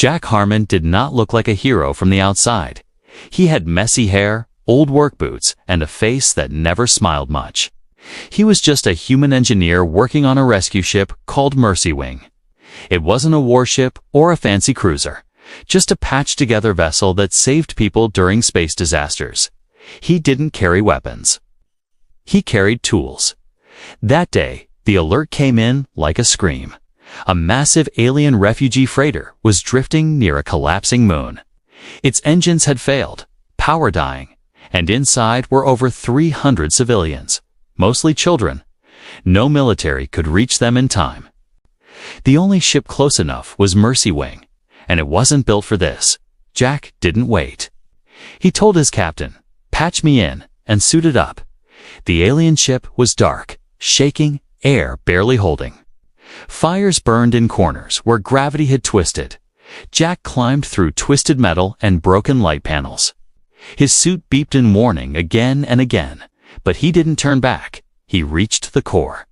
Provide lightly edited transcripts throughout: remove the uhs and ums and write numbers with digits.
Jack Harmon did not look like a hero from the outside. He had messy hair, old work boots, and a face that never smiled much. He was just a human engineer working on a rescue ship called Mercy Wing. It wasn't a warship or a fancy cruiser, just a patched-together vessel that saved people during space disasters. He didn't carry weapons. He carried tools. That day, the alert came in like a scream. A massive alien refugee freighter was drifting near a collapsing moon. Its engines had failed, power dying, and inside were over 300 civilians, mostly children. No military could reach them in time. The only ship close enough was Mercy Wing, and it wasn't built for this. Jack didn't wait. He told his captain, "Patch me in," and suited up. The alien ship was dark, shaking, air barely holding. Fires burned in corners where gravity had twisted. Jack climbed through twisted metal and broken light panels. His suit beeped in warning again and again, but he didn't turn back. He reached the core.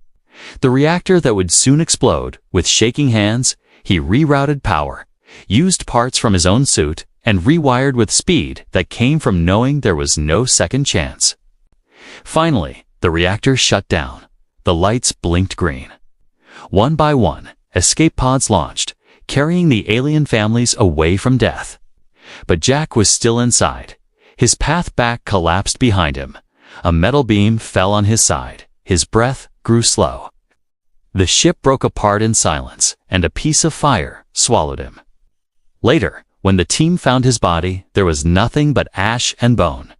The reactor that would soon explode. With shaking hands, he rerouted power, used parts from his own suit, and rewired with speed that came from knowing there was no second chance. Finally, the reactor shut down. The lights blinked green. One by one, escape pods launched, carrying the alien families away from death. But Jack was still inside. His path back collapsed behind him. A metal beam fell on his side. His breath grew slow. The ship broke apart in silence, and a piece of fire swallowed him. Later, when the team found his body, there was nothing but ash and bone.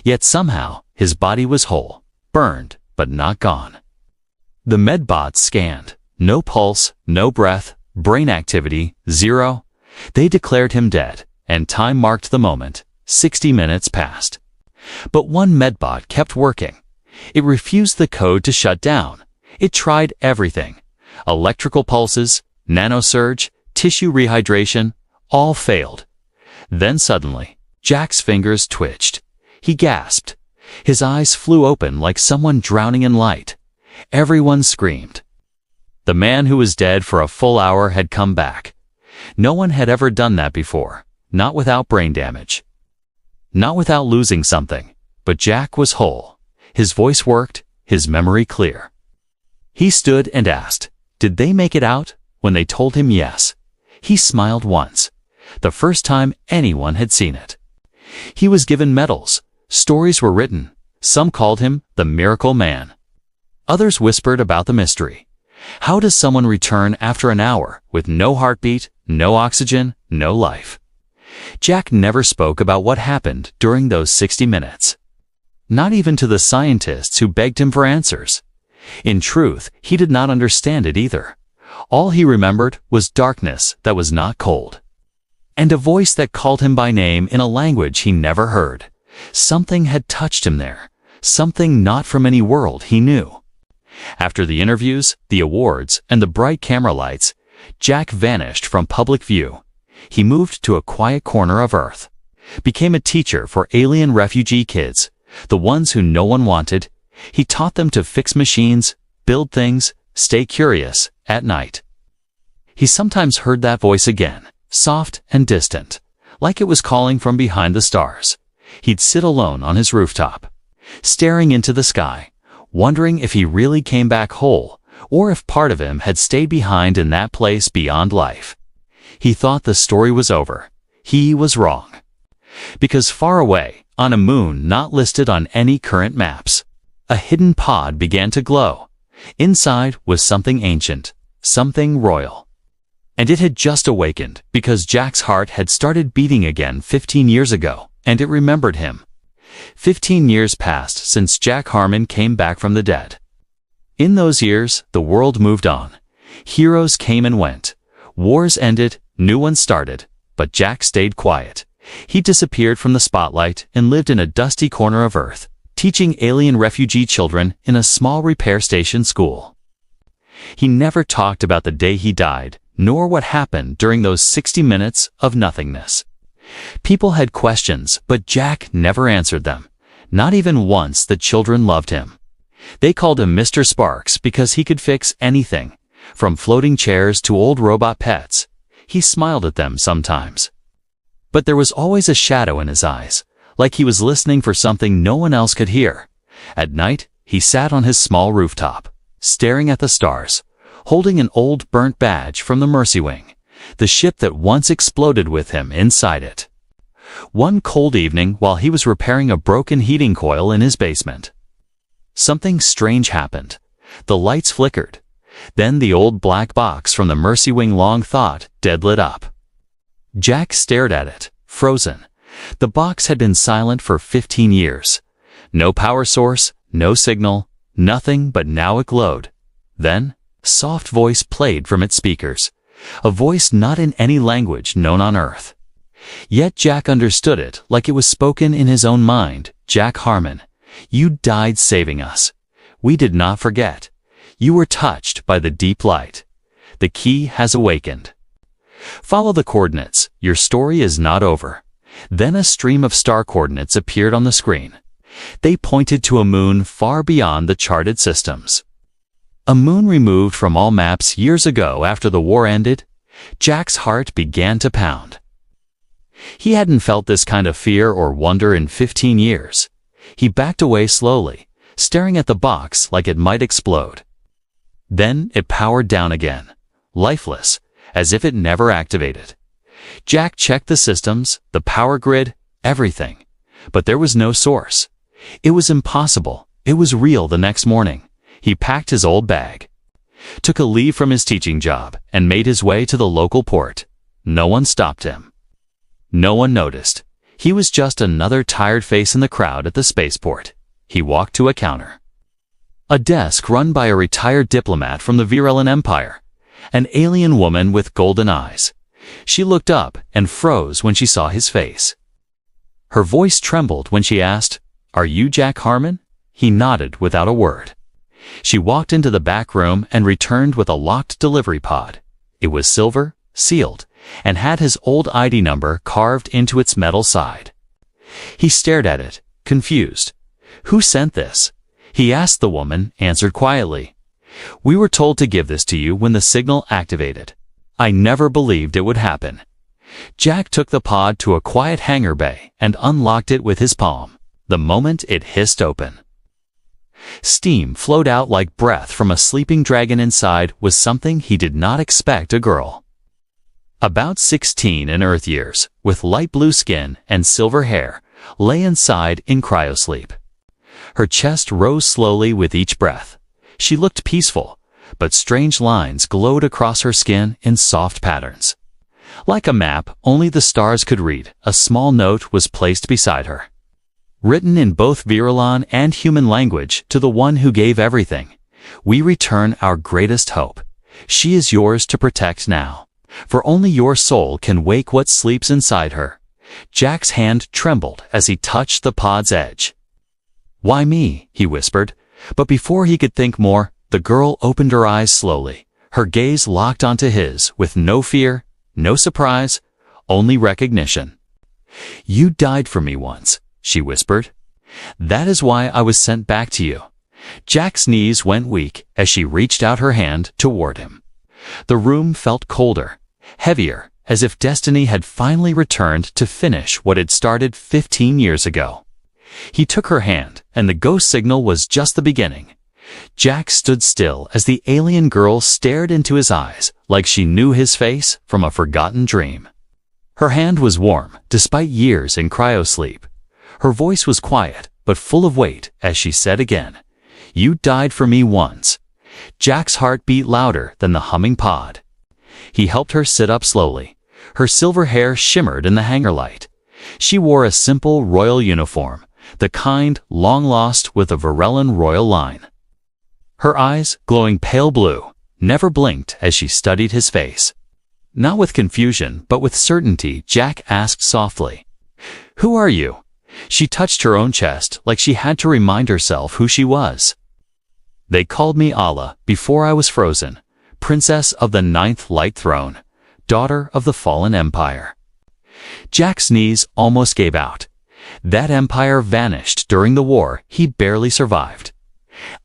Yet somehow, his body was whole, burned, but not gone. The medbots scanned. No pulse, no breath, brain activity, zero. They declared him dead, and time marked the moment. 60 minutes passed. But one medbot kept working. It refused the code to shut down. It tried everything. Electrical pulses, nanosurge, tissue rehydration, all failed. Then suddenly, Jack's fingers twitched. He gasped. His eyes flew open like someone drowning in light. Everyone screamed. The man who was dead for a full hour had come back. No one had ever done that before, not without brain damage. Not without losing something, but Jack was whole. His voice worked, his memory clear. He stood and asked, "Did they make it out?" When they told him yes, he smiled once, the first time anyone had seen it. He was given medals, stories were written, some called him the Miracle Man. Others whispered about the mystery. How does someone return after an hour with no heartbeat, no oxygen, no life? Jack never spoke about what happened during those 60 minutes. Not even to the scientists who begged him for answers. In truth, he did not understand it either. All he remembered was darkness that was not cold. And a voice that called him by name in a language he never heard. Something had touched him there. Something not from any world he knew. After the interviews, the awards, and the bright camera lights, Jack vanished from public view. He moved to a quiet corner of Earth, became a teacher for alien refugee kids, the ones who no one wanted. He taught them to fix machines, build things, stay curious at night. He sometimes heard that voice again, soft and distant, like it was calling from behind the stars. He'd sit alone on his rooftop, staring into the sky, wondering if he really came back whole, or if part of him had stayed behind in that place beyond life. He thought the story was over. He was wrong. Because far away, on a moon not listed on any current maps, a hidden pod began to glow. Inside was something ancient, something royal. And it had just awakened because Jack's heart had started beating again 15 years ago, and it remembered him. 15 years passed since Jack Harmon came back from the dead. In those years, the world moved on. Heroes came and went. Wars ended, new ones started, but Jack stayed quiet. He disappeared from the spotlight and lived in a dusty corner of Earth, teaching alien refugee children in a small repair station school. He never talked about the day he died, nor what happened during those 60 minutes of nothingness. People had questions, but Jack never answered them. Not even once. The children loved him. They called him Mr. Sparks because he could fix anything, from floating chairs to old robot pets. He smiled at them sometimes. But there was always a shadow in his eyes, like he was listening for something no one else could hear. At night, he sat on his small rooftop, staring at the stars, holding an old burnt badge from the Mercy Wing, the ship that once exploded with him inside it. One cold evening, while he was repairing a broken heating coil in his basement, something strange happened. The lights flickered. Then the old black box from the Mercy Wing long thought dead lit up. Jack stared at it, frozen. The box had been silent for 15 years. No power source, no signal, nothing, but now it glowed. Then, a soft voice played from its speakers, a voice not in any language known on Earth. Yet Jack understood it like it was spoken in his own mind. Jack Harmon, you died saving us. We did not forget. You were touched by the deep light. The key has awakened. Follow the coordinates. Your story is not over. Then a stream of star coordinates appeared on the screen. They pointed to a moon far beyond the charted systems. A moon removed from all maps years ago after the war ended. Jack's heart began to pound. He hadn't felt this kind of fear or wonder in 15 years. He backed away slowly, staring at the box like it might explode. Then it powered down again, lifeless, as if it never activated. Jack checked the systems, the power grid, everything. But there was no source. It was impossible. It was real. The next morning, he packed his old bag, took a leave from his teaching job, and made his way to the local port. No one stopped him. No one noticed. He was just another tired face in the crowd at the spaceport. He walked to a counter. A desk run by a retired diplomat from the Virelan Empire, an alien woman with golden eyes. She looked up and froze when she saw his face. Her voice trembled when she asked, "Are you Jack Harmon?" He nodded without a word. She walked into the back room and returned with a locked delivery pod. It was silver, sealed, and had his old ID number carved into its metal side. He stared at it, confused. "Who sent this?" He asked. The woman answered quietly, "We were told to give this to you when the signal activated. I never believed it would happen." Jack took the pod to a quiet hangar bay and unlocked it with his palm. The moment it hissed open, steam flowed out like breath from a sleeping dragon. Inside was something he did not expect. A girl, about 16 in Earth years, with light blue skin and silver hair, lay inside in cryosleep. Her chest rose slowly with each breath. She looked peaceful, but strange lines glowed across her skin in soft patterns. Like a map only the stars could read, a small note was placed beside her, written in both Virelan and human language, to the one who gave everything. "We return our greatest hope. She is yours to protect now, for only your soul can wake what sleeps inside her." Jack's hand trembled as he touched the pod's edge. "Why me?" he whispered. But before he could think more, the girl opened her eyes slowly. Her gaze locked onto his, with no fear, no surprise, only recognition. "You died for me once," she whispered. "That is why I was sent back to you." Jack's knees went weak as she reached out her hand toward him. The room felt colder, heavier, as if destiny had finally returned to finish what had started 15 years ago. He took her hand, and the ghost signal was just the beginning. Jack stood still as the alien girl stared into his eyes, like she knew his face from a forgotten dream. Her hand was warm, despite years in cryosleep. Her voice was quiet, but full of weight, as she said again, "You died for me once." Jack's heart beat louder than the humming pod. He helped her sit up slowly. Her silver hair shimmered in the hangar light. She wore a simple royal uniform, the kind long lost with a Virelan royal line. Her eyes, glowing pale blue, never blinked as she studied his face. Not with confusion, but with certainty, Jack asked softly, "Who are you?" She touched her own chest like she had to remind herself who she was. "They called me Allah before I was frozen, princess of the 9th light throne, daughter of the fallen empire." Jack's knees almost gave out. That empire vanished during the war. He barely survived.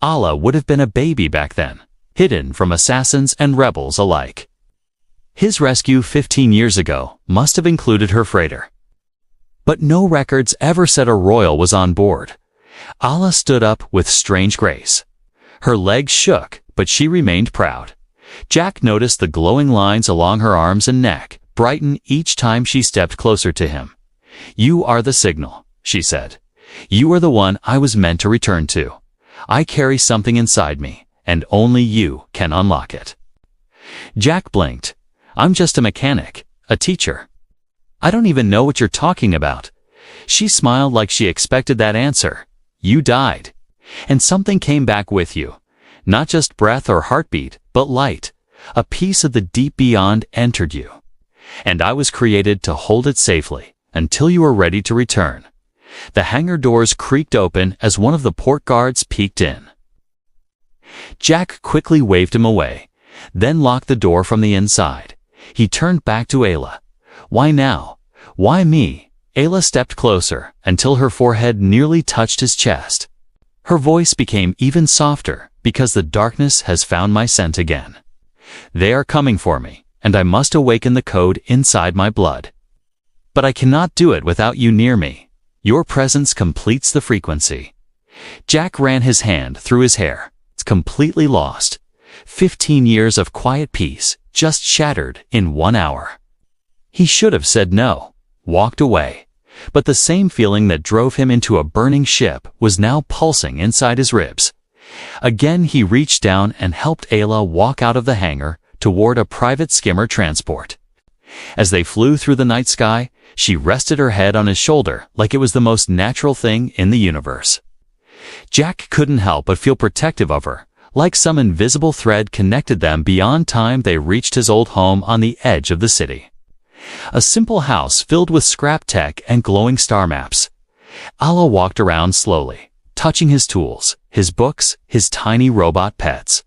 Allah would have been a baby back then, hidden from assassins and rebels alike. His rescue 15 years ago must have included her freighter. But no records ever said a royal was on board. Ala stood up with strange grace. Her legs shook, but she remained proud. Jack noticed the glowing lines along her arms and neck brighten each time she stepped closer to him. "You are the signal," she said. "You are the one I was meant to return to. I carry something inside me, and only you can unlock it." Jack blinked. "I'm just a mechanic, a teacher. I don't even know what you're talking about." She smiled like she expected that answer. "You died, and something came back with you. Not just breath or heartbeat, but light. A piece of the deep beyond entered you. And I was created to hold it safely until you were ready to return." The hangar doors creaked open as one of the port guards peeked in. Jack quickly waved him away, then locked the door from the inside. He turned back to Ayla. "Why now? Why me?" Ayla stepped closer until her forehead nearly touched his chest. Her voice became even softer, "Because the darkness has found my scent again. They are coming for me, and I must awaken the code inside my blood. But I cannot do it without you near me. Your presence completes the frequency." Jack ran his hand through his hair. "It's completely lost. 15 years of quiet peace just shattered in 1 hour." He should have said no, walked away. But the same feeling that drove him into a burning ship was now pulsing inside his ribs. Again he reached down and helped Ayla walk out of the hangar toward a private skimmer transport. As they flew through the night sky, she rested her head on his shoulder like it was the most natural thing in the universe. Jack couldn't help but feel protective of her, like some invisible thread connected them beyond time. They reached his old home on the edge of the city. A simple house filled with scrap tech and glowing star maps. Ala walked around slowly, touching his tools, his books, his tiny robot pets.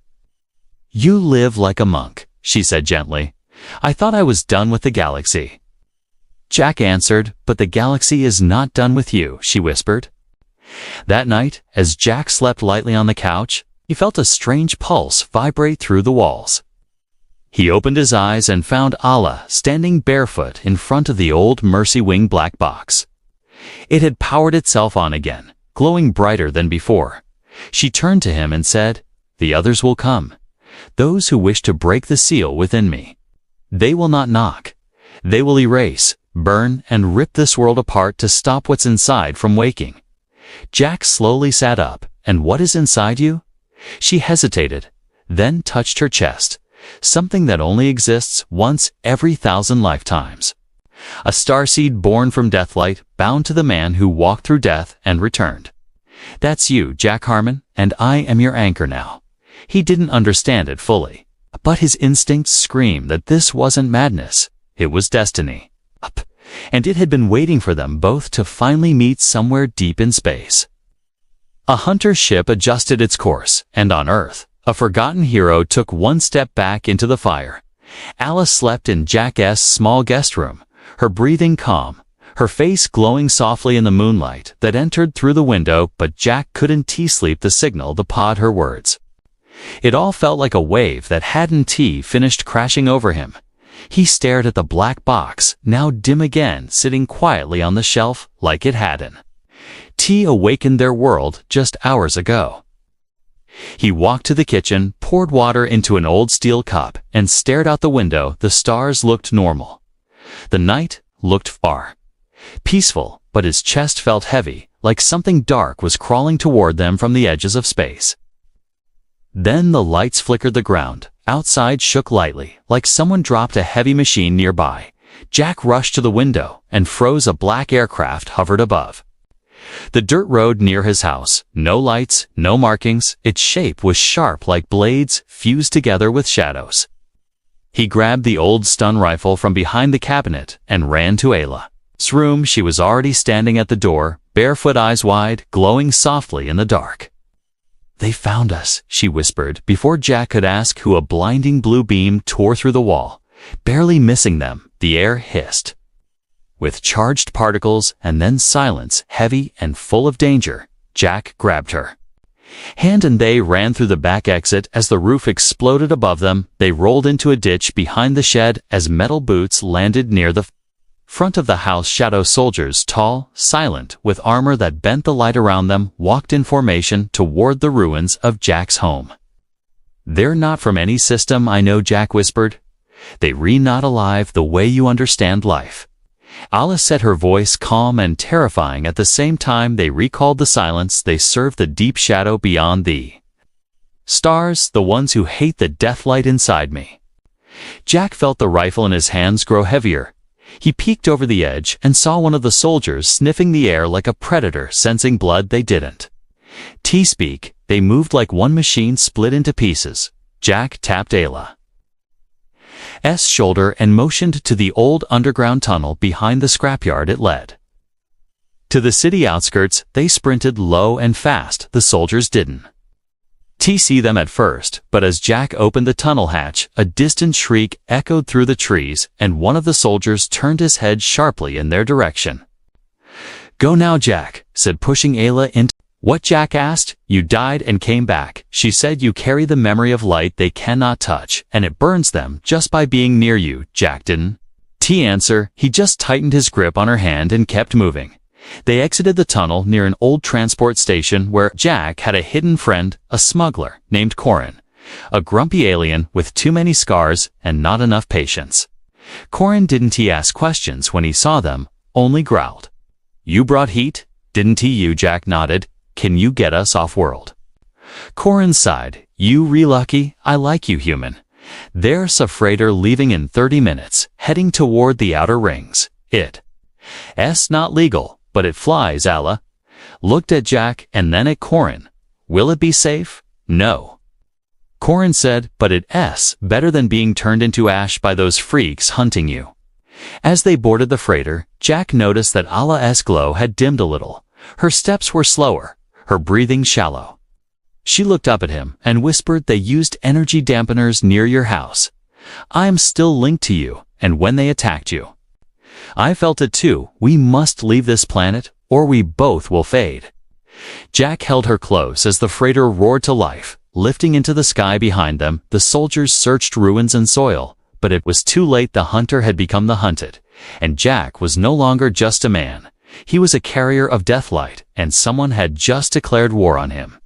"You live like a monk," she said gently. "I thought I was done with the galaxy." Jack answered, "But the galaxy is not done with you," she whispered. That night, as Jack slept lightly on the couch, he felt a strange pulse vibrate through the walls. He opened his eyes and found Ala standing barefoot in front of the old Mercy Wing black box. It had powered itself on again, glowing brighter than before. She turned to him and said, "The others will come. Those who wish to break the seal within me. They will not knock. They will erase, burn, and rip this world apart to stop what's inside from waking." Jack slowly sat up. "And what is inside you?" She hesitated, then touched her chest. "Something that only exists once every 1,000 lifetimes. A starseed born from deathlight, bound to the man who walked through death and returned. That's you, Jack Harmon, and I am your anchor now." He didn't understand it fully, but his instincts screamed that this wasn't madness, it was destiny. And it had been waiting for them both to finally meet somewhere deep in space. A hunter ship adjusted its course, and on Earth, a forgotten hero took one step back into the fire. Alice slept in Jack's small guest room, her breathing calm, her face glowing softly in the moonlight that entered through the window, but Jack couldn't sleep the signal to pod her words. It all felt like a wave that hadn't finished crashing over him. He stared at the black box, now dim again, sitting quietly on the shelf like it hadn't. Awakened their world just hours ago. He walked to the kitchen, poured water into an old steel cup, and stared out the window. The stars looked normal. The night looked far. Peaceful, but his chest felt heavy, like something dark was crawling toward them from the edges of space. Then the lights flickered. The ground outside shook lightly, like someone dropped a heavy machine nearby. Jack rushed to the window and froze. A black aircraft hovered above the dirt road near his house. No lights, no markings. Its shape was sharp like blades, fused together with shadows. He grabbed the old stun rifle from behind the cabinet and ran to Ayla's room. She was already standing at the door, barefoot, eyes wide, glowing softly in the dark. "They found us," she whispered before Jack could ask who. A blinding blue beam tore through the wall, barely missing them. The air hissed with charged particles, and then silence, heavy and full of danger. Jack grabbed her. Hand and they ran through the back exit. As the roof exploded above them, they rolled into a ditch behind the shed as metal boots landed near the front of the house. Shadow soldiers, tall, silent, with armor that bent the light around them, walked in formation toward the ruins of Jack's home. "They're not from any system I know," Jack whispered. "They're not alive the way you understand life." Alice said, her voice calm and terrifying at the same time. They recalled the silence. They serve the deep shadow beyond the stars, the ones who hate the deathlight inside me. Jack felt the rifle in his hands grow heavier. He peeked over the edge and saw one of the soldiers sniffing the air like a predator sensing blood they didn't speak. They moved like one machine split into pieces. Jack tapped Ayla's shoulder and motioned to the old underground tunnel behind the scrapyard. It led to the city outskirts. They sprinted low and fast. The soldiers didn't see them at first, but as Jack opened the tunnel hatch, a distant shriek echoed through the trees, and one of the soldiers turned his head sharply in their direction. "Go now," Jack said, pushing Ayla into. "What?" Jack asked. "You died and came back," she said. "You carry the memory of light they cannot touch, and it burns them just by being near you." Jack didn't answer. He just tightened his grip on her hand and kept moving. They exited the tunnel near an old transport station where Jack had a hidden friend, a smuggler named Corin, a grumpy alien with too many scars and not enough patience. Corin didn't ask questions when he saw them, only growled. "You brought heat, didn't you?" Jack nodded. "Can you get us off-world?" Corin sighed. "You lucky. I like you, human. There's a freighter leaving in 30 minutes, heading toward the outer rings. It's not legal, but it flies." Ayla looked at Jack and then at Corin. "Will it be safe?" "No," Corin said, "but it's better than being turned into ash by those freaks hunting you." As they boarded the freighter, Jack noticed that Ayla's glow had dimmed a little. Her steps were slower, her breathing shallow. She looked up at him and whispered, "They used energy dampeners near your house. I am still linked to you, and when they attacked you, I felt it too. We must leave this planet, or we both will fade." Jack held her close as the freighter roared to life, lifting into the sky behind them. The soldiers searched ruins and soil, but it was too late. The hunter had become the hunted, and Jack was no longer just a man. He was a carrier of deathlight, and someone had just declared war on him.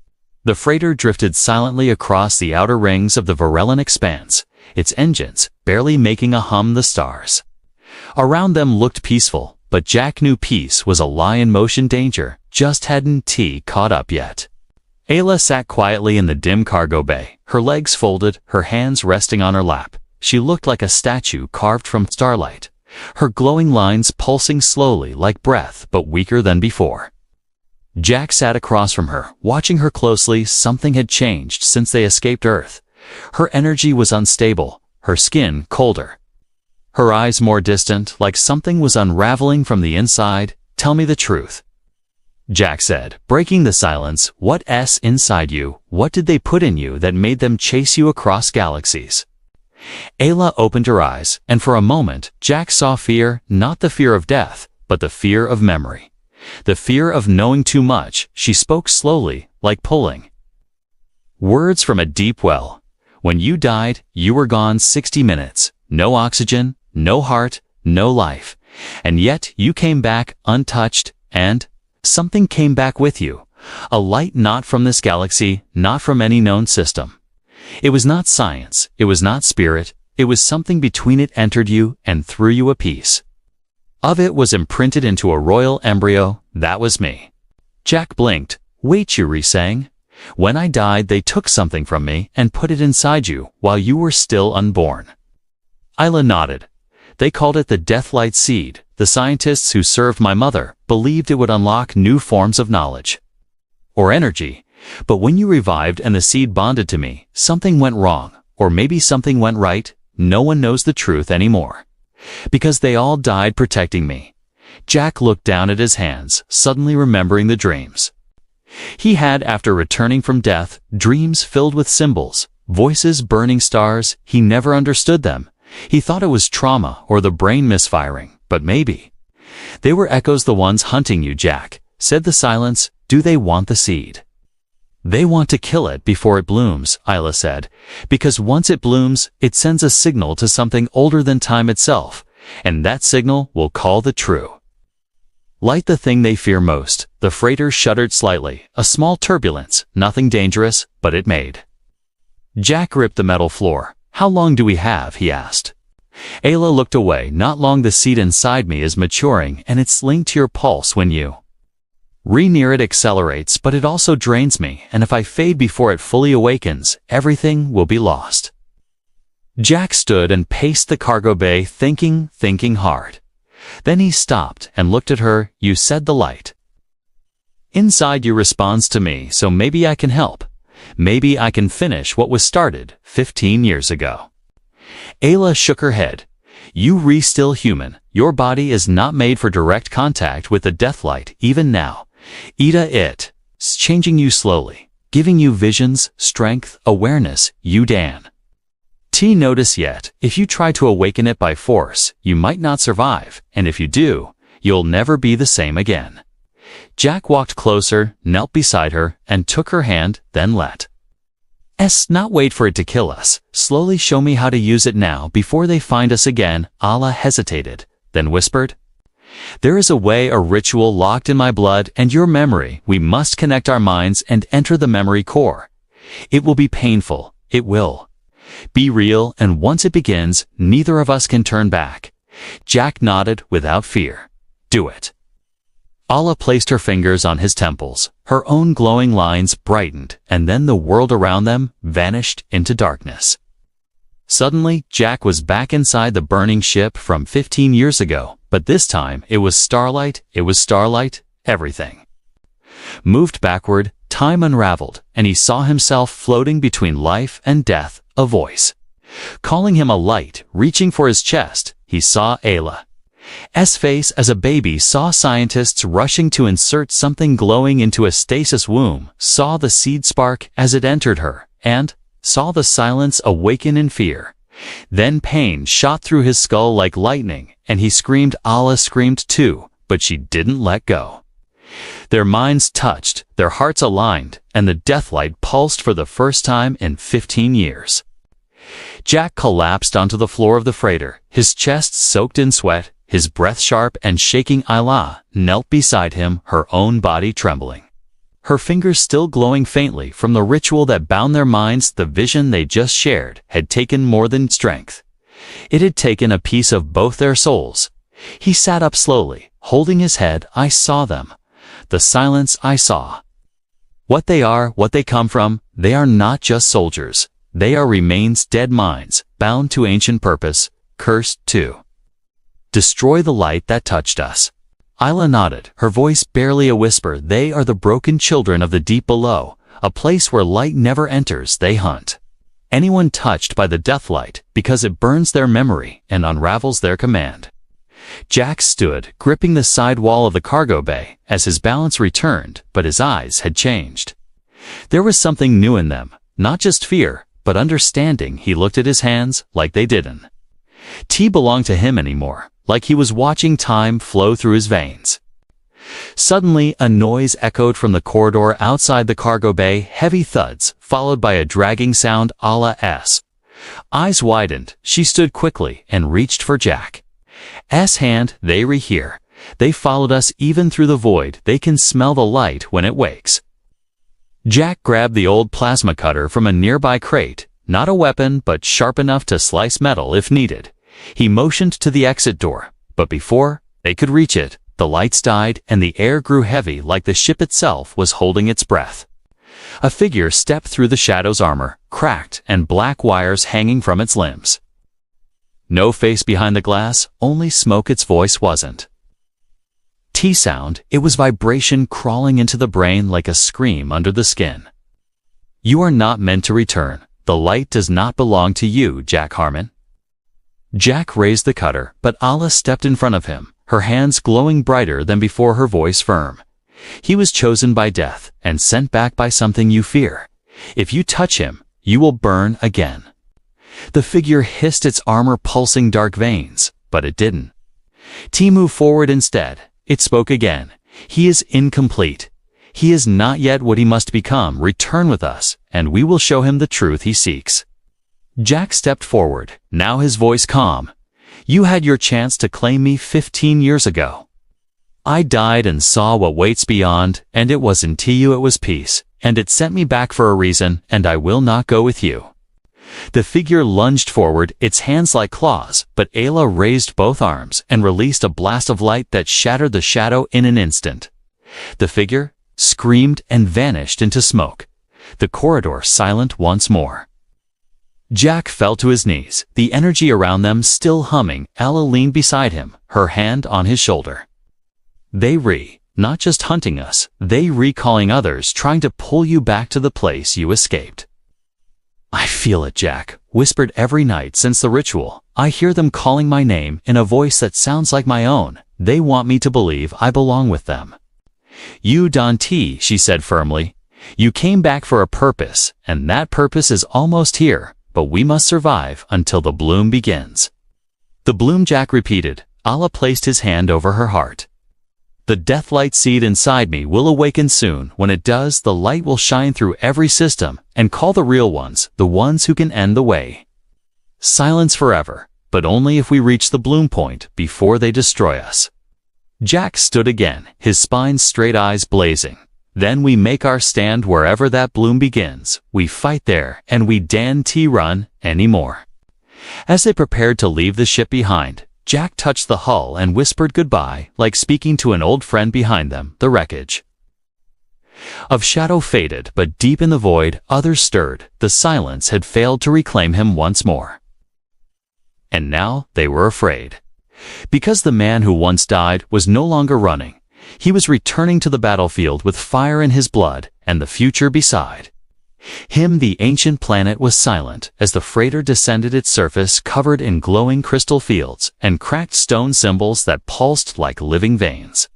The freighter drifted silently across the outer rings of the Varellan expanse, its engines barely making a hum. The stars around them looked peaceful, but Jack knew peace was a lie in motion. Danger just hadn't caught up yet. Ayla sat quietly in the dim cargo bay, her legs folded, her hands resting on her lap. She looked like a statue carved from starlight, her glowing lines pulsing slowly like breath but weaker than before. Jack sat across from her, watching her closely. Something had changed since they escaped Earth. Her energy was unstable, her skin colder, her eyes more distant, like something was unraveling from the inside. "Tell me the truth," Jack said, breaking the silence. "What's inside you? What did they put in you that made them chase you across galaxies?" Ayla opened her eyes, and for a moment, Jack saw fear, not the fear of death, but the fear of memory. The fear of knowing too much. She spoke slowly, like pulling words from a deep well. "When you died, you were gone 60 minutes. No oxygen, no heart, no life. And yet you came back untouched, and something came back with you. A light not from this galaxy, not from any known system. It was not science, it was not spirit, it was something between. It entered you and threw you a piece of it was imprinted into a royal embryo. That was me." Jack blinked. "Wait," you sang. "When I died, they took something from me and put it inside you while you were still unborn." Ayla nodded. "They called it the Deathlight Seed. The scientists who served my mother believed it would unlock new forms of knowledge or energy. But when you revived and the seed bonded to me, something went wrong, or maybe something went right. No one knows the truth anymore. Because they all died protecting me." Jack looked down at his hands, suddenly remembering the dreams he had after returning from death, dreams filled with symbols, voices, burning stars. He never understood them. He thought it was trauma or the brain misfiring, but maybe they were echoes. "The ones hunting you," Jack said. "The silence. Do they want the seed?" They want to kill it before it blooms, Isla said, because once it blooms, it sends a signal to something older than time itself, and that signal will call the true. Like the thing they fear most, the freighter shuddered slightly, a small turbulence, nothing dangerous, but it made. Jack gripped the metal floor. How long do we have? He asked. Ayla looked away. Not long. The seed inside me is maturing, and it's linked to your pulse when you re-near it accelerates, but it also drains me, and if I fade before it fully awakens, everything will be lost. Jack stood and paced the cargo bay, thinking hard. Then he stopped and looked at her. You said the light inside you responds to me, so maybe I can help. Maybe I can finish what was started 15 years ago. Ayla shook her head. You still human. Your body is not made for direct contact with the deathlight even now. Ida, it's changing you slowly, giving you visions, strength, awareness, you Dan. T notice yet, if you try to awaken it by force, you might not survive, and if you do, you'll never be the same again. Jack walked closer, knelt beside her, and took her hand, then let not wait for it to kill us. Slowly show me how to use it now before they find us again. Allah hesitated, then whispered, there is a way, a ritual locked in my blood and your memory. We must connect our minds and enter the memory core. It will be painful. It will be real, and once it begins, neither of us can turn back. Jack nodded without fear. Do it. Allah placed her fingers on his temples. Her own glowing lines brightened, and then the world around them vanished into darkness. Suddenly, Jack was back inside the burning ship from 15 years ago, but this time it was starlight, everything moved backward, time unraveled, and he saw himself floating between life and death, a voice calling him, a light reaching for his chest. He saw Ayla's face as a baby, saw scientists rushing to insert something glowing into a stasis womb, saw the seed spark as it entered her, and saw the silence awaken in fear. Then pain shot through his skull like lightning, and he screamed. Allah screamed too, but she didn't let go. Their minds touched, their hearts aligned, and the deathlight pulsed for the first time in 15 years. Jack collapsed onto the floor of the freighter, his chest soaked in sweat, his breath sharp and shaking. Ayla knelt beside him, her own body trembling, her fingers still glowing faintly from the ritual that bound their minds. The vision they just shared had taken more than strength. It had taken a piece of both their souls. He sat up slowly, holding his head. I saw them. The silence. I saw what they are, what they come from. They are not just soldiers. They are remains, dead minds, bound to ancient purpose, cursed to destroy the light that touched us. Ayla nodded, her voice barely a whisper. They are the broken children of the deep below, a place where light never enters. They hunt anyone touched by the deathlight because it burns their memory and unravels their command. Jack stood, gripping the side wall of the cargo bay, as his balance returned, but his eyes had changed. There was something new in them, not just fear, but understanding. He looked at his hands like they didn't belong to him anymore, like he was watching time flow through his veins. Suddenly, a noise echoed from the corridor outside the cargo bay, heavy thuds, followed by a dragging sound. Allah's eyes widened. She stood quickly and reached for Jack's hand. They were here. They followed us even through the void. They can smell the light when it wakes. Jack grabbed the old plasma cutter from a nearby crate, not a weapon, but sharp enough to slice metal if needed. He motioned to the exit door, but before they could reach it, the lights died and the air grew heavy, like the ship itself was holding its breath. A figure stepped through the shadow's armor, cracked and black wires hanging from its limbs. No face behind the glass, only smoke. Its voice wasn't T-sound, it was vibration crawling into the brain like a scream under the skin. You are not meant to return. The light does not belong to you, Jack Harmon. Jack raised the cutter, but Allah stepped in front of him, her hands glowing brighter than before, her voice firm. He was chosen by death and sent back by something you fear. If you touch him, you will burn again. The figure hissed, its armor pulsing dark veins, but it didn't moved forward instead. It spoke again. He is incomplete. He is not yet what he must become. Return with us, and we will show him the truth he seeks." Jack stepped forward, now his voice calm. "You had your chance to claim me 15 years ago. I died and saw what waits beyond, and it wasn't to you, it was peace, and it sent me back for a reason, and I will not go with you." The figure lunged forward, its hands like claws, but Ayla raised both arms and released a blast of light that shattered the shadow in an instant. The figure screamed and vanished into smoke, the corridor silent once more. Jack fell to his knees, the energy around them still humming. Ayla leaned beside him, her hand on his shoulder. Not just hunting us, they recalling others, trying to pull you back to the place you escaped." "I feel it," Jack whispered. "Every night since the ritual, I hear them calling my name in a voice that sounds like my own. They want me to believe I belong with them." "You, Dante," she said firmly. "You came back for a purpose, and that purpose is almost here, but we must survive until the bloom begins." "The bloom," Jack repeated. Allah placed his hand over her heart. "The deathlight seed inside me will awaken soon. When it does, the light will shine through every system and call the real ones, the ones who can end the way. Silence forever, but only if we reach the bloom point before they destroy us." Jack stood again, his spine straight, eyes blazing. "Then we make our stand wherever that bloom begins. We fight there, and we don't run anymore." As they prepared to leave the ship behind, Jack touched the hull and whispered goodbye, like speaking to an old friend. Behind them, the wreckage of shadow faded, but deep in the void, others stirred. The silence had failed to reclaim him once more. And now they were afraid. Because the man who once died was no longer running. He was returning to the battlefield with fire in his blood and the future beside him. The ancient planet was silent as the freighter descended, its surface covered in glowing crystal fields and cracked stone symbols that pulsed like living veins.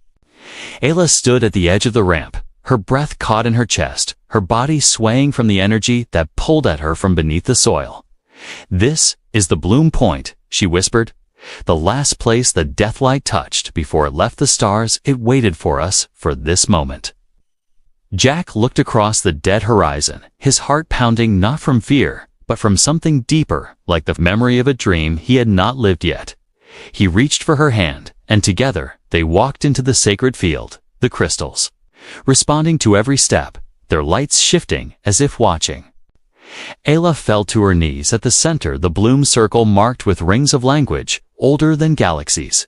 Ayla stood at the edge of the ramp, her breath caught in her chest, her body swaying from the energy that pulled at her from beneath the soil. "This is the bloom point," she whispered. "The last place the deathlight touched before it left the stars. It waited for us for this moment." Jack looked across the dead horizon, his heart pounding not from fear, but from something deeper, like the memory of a dream he had not lived yet. He reached for her hand, and together they walked into the sacred field, the crystals, responding to every step, their lights shifting as if watching. Ayla fell to her knees at the center, the bloom circle marked with rings of language, older than galaxies.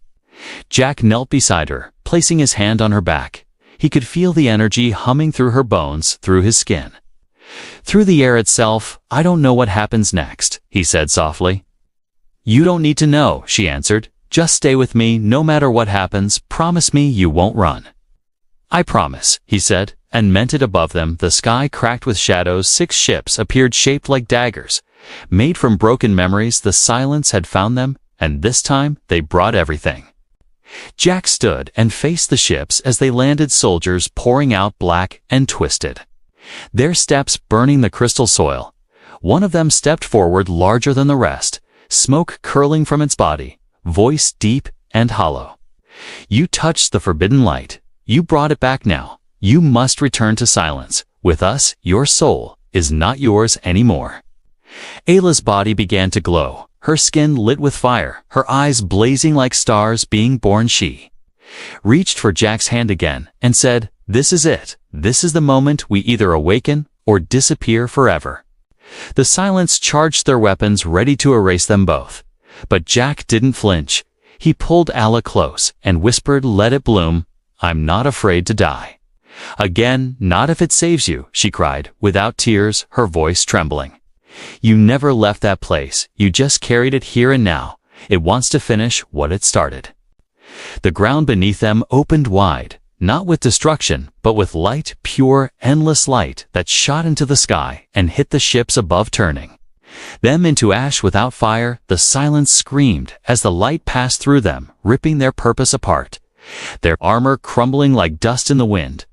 Jack knelt beside her, placing his hand on her back. He could feel the energy humming through her bones, through his skin, through the air itself. "I don't know what happens next," he said softly. "You don't need to know," she answered. "Just stay with me no matter what happens. Promise me you won't run." "I promise," he said, and meant it. Above them, the sky cracked with shadows. 6 ships appeared, shaped like daggers, made from broken memories. The silence had found them, and this time they brought everything. Jack stood and faced the ships as they landed, soldiers pouring out, black and twisted, their steps burning the crystal soil. One of them stepped forward, larger than the rest, smoke curling from its body, voice deep and hollow. "You touched the forbidden light. You brought it back now. You must return to silence. With us, your soul is not yours anymore." Ayla's body began to glow, her skin lit with fire, her eyes blazing like stars being born. She reached for Jack's hand again and said, "This is it. This is the moment we either awaken or disappear forever." The silence charged their weapons, ready to erase them both. But Jack didn't flinch. He pulled Ayla close and whispered, "Let it bloom. I'm not afraid to die." "Again, not if it saves you," she cried, without tears, her voice trembling. "You never left that place. You just carried it here and now. It wants to finish what it started." The ground beneath them opened wide, not with destruction, but with light, pure, endless light that shot into the sky and hit the ships above, turning them into ash without fire. The silence screamed as the light passed through them, ripping their purpose apart, their armor crumbling like dust in the wind.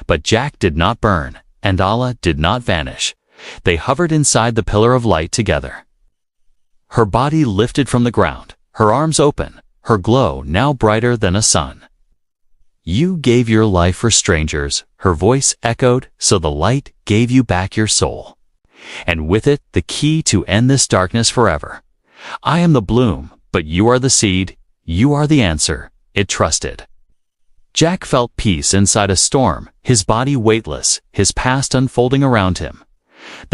But Jack did not burn, and Ayla did not vanish. They hovered inside the pillar of light together. Her body lifted from the ground, her arms open, her glow now brighter than a sun. You gave your life for strangers, her voice echoed, so the light gave you back your soul. And with it, the key to end this darkness forever. I am the bloom, but you are the seed, you are the answer, it trusted. Jack felt peace inside a storm, his body weightless, his past unfolding around him. The